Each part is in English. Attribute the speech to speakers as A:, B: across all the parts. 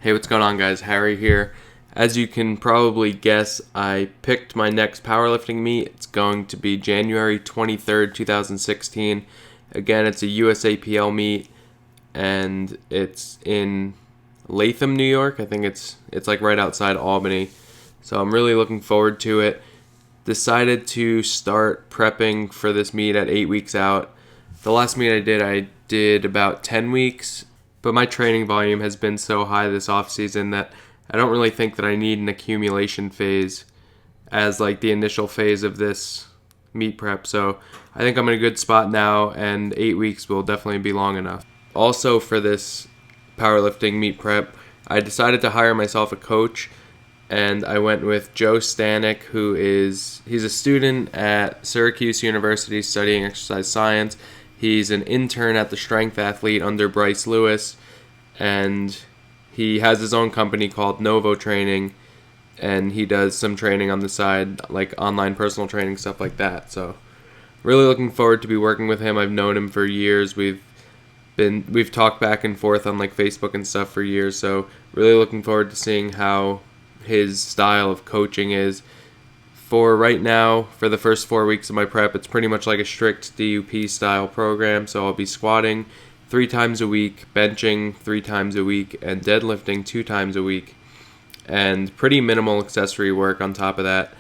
A: Hey, what's going on, guys? Harry here. As you can probably guess, I picked my next powerlifting meet. It's going to be January 23rd, 2016. Again, it's a USAPL meet, and it's in Latham, New York. I think it's like right outside Albany. So I'm really looking forward to it. Decided to start prepping for this meet at 8 weeks out. The last meet I did about 10 weeks. But my training volume has been so high this off-season that I don't really think that I need an accumulation phase as like the initial phase of this meet prep. So I think I'm in a good spot now, and 8 weeks will definitely be long enough. Also, for this powerlifting meet prep, I decided to hire myself a coach, and I went with Joe Stanek, he's a student at Syracuse University studying exercise science. He's an intern at the Strength Athlete under Bryce Lewis, and he has his own company called Novo Training, and he does some training on the side, like online personal training, stuff like that. So really looking forward to be working with him. I've known him for years. We've talked back and forth on like Facebook and stuff for years, so really looking forward to seeing how his style of coaching is. For right now, for the first 4 weeks of my prep, it's pretty much like a strict DUP style program. So I'll be squatting 3 times a week, benching 3 times a week, and deadlifting 2 times a week, and pretty minimal accessory work on top of that.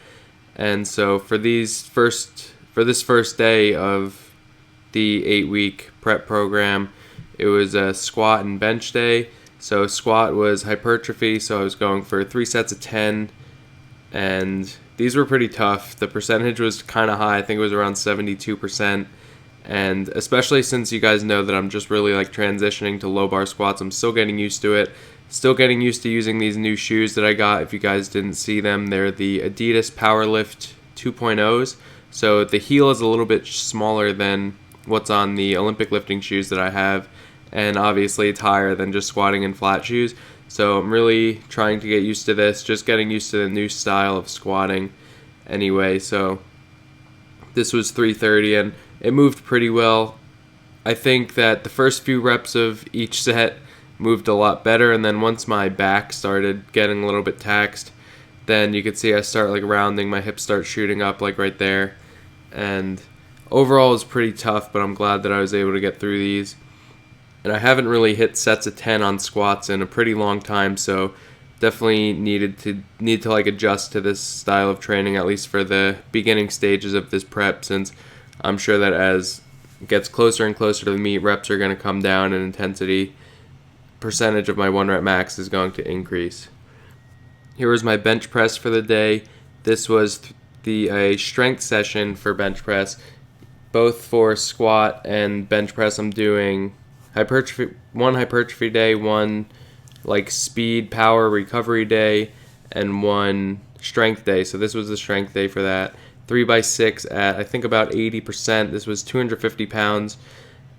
A: And so for this first day of the 8-week prep program, it was a squat and bench day. So squat was hypertrophy, so I was going for 3 sets of 10, and these were pretty tough. The percentage was kind of high. I think it was around 72%. And especially since you guys know that I'm just really like transitioning to low bar squats, I'm still getting used to it. Still getting used to using these new shoes that I got. If you guys didn't see them, they're the Adidas Powerlift 2.0s. So the heel is a little bit smaller than what's on the Olympic lifting shoes that I have. And obviously it's higher than just squatting in flat shoes. So I'm really trying to get used to this, just getting used to the new style of squatting anyway. So this was 330 and it moved pretty well. I think that the first few reps of each set moved a lot better, and then once my back started getting a little bit taxed, then you could see I start like rounding, my hips start shooting up like right there. And overall it was pretty tough, but I'm glad that I was able to get through these. And I haven't really hit sets of 10 on squats in a pretty long time, so definitely need to like adjust to this style of training, at least for the beginning stages of this prep, since I'm sure that as it gets closer and closer to the meet, reps are going to come down and intensity percentage of my 1 rep max is going to increase. Here was my bench press for the day. This was a strength session for bench press. Both for squat and bench press, I'm doing one hypertrophy day, one like speed power recovery day, and one strength day. So this was the strength day for that. 3x6 at I think about 80%. This was 250 pounds,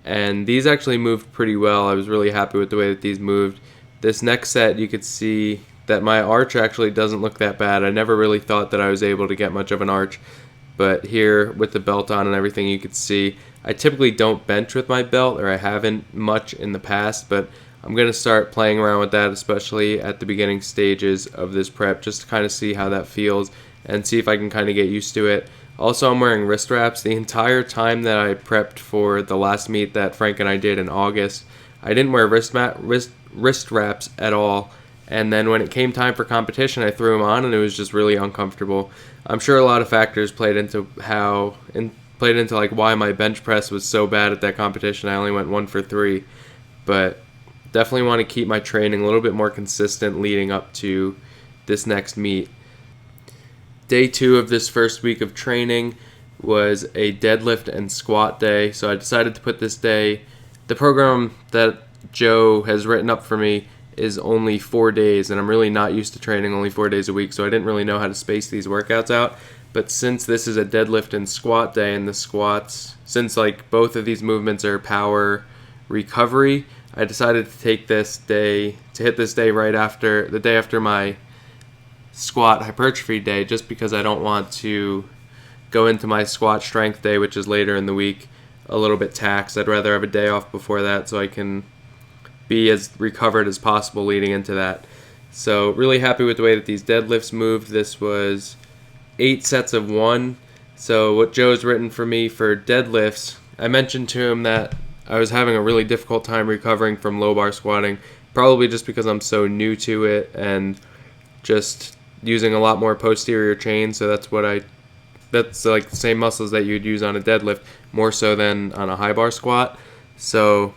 A: and these actually moved pretty well. I was really happy with the way that these moved. This next set, you could see that my arch actually doesn't look that bad. I never really thought that I was able to get much of an arch, but here with the belt on and everything, you could see I typically don't bench with my belt, or I haven't much in the past, but I'm going to start playing around with that, especially at the beginning stages of this prep, just to kind of see how that feels and see if I can kind of get used to it. Also, I'm wearing wrist wraps the entire time that I prepped for the last meet that Frank and I did in August. I didn't wear wrist wraps at all, and then when it came time for competition, I threw them on, and it was just really uncomfortable. I'm sure a lot of factors played into like why my bench press was so bad at that competition. I only went 1 for 3, but definitely want to keep my training a little bit more consistent leading up to this next meet. Day 2 of this first week of training was a deadlift and squat day. So I decided to put this day, the program that Joe has written up for me is only 4 days, and I'm really not used to training only 4 days a week, so I didn't really know how to space these workouts out. But since this is a deadlift and squat day, and the squats, since like both of these movements are power recovery, I decided to hit this day right after the day after my squat hypertrophy day, just because I don't want to go into my squat strength day, which is later in the week, a little bit taxed. I'd rather have a day off before that so I can be as recovered as possible leading into that. So really happy with the way that these deadlifts moved. This was 8 sets of 1. So what Joe's written for me for deadlifts, I mentioned to him that I was having a really difficult time recovering from low bar squatting, probably just because I'm so new to it and just using a lot more posterior chain. So that's like the same muscles that you'd use on a deadlift, more so than on a high bar squat. So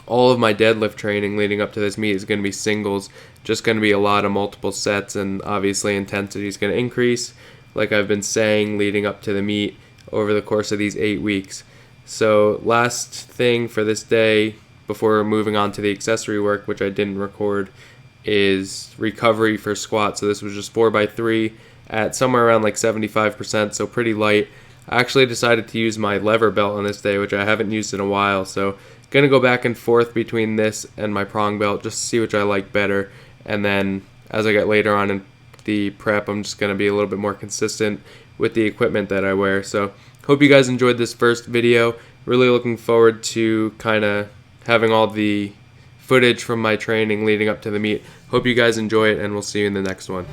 A: all of my deadlift training leading up to this meet is going to be singles, just going to be a lot of multiple sets, and obviously intensity is going to increase, like I've been saying, leading up to the meet over the course of these 8 weeks. So last thing for this day, before moving on to the accessory work, which I didn't record, is recovery for squat. So this was just 4x3 at somewhere around like 75%, so pretty light. I actually decided to use my lever belt on this day, which I haven't used in a while, so going to go back and forth between this and my prong belt just to see which I like better. And then as I get later on in the prep, I'm just going to be a little bit more consistent with the equipment that I wear. So hope you guys enjoyed this first video. Really looking forward to kind of having all the footage from my training leading up to the meet. Hope you guys enjoy it, and we'll see you in the next one.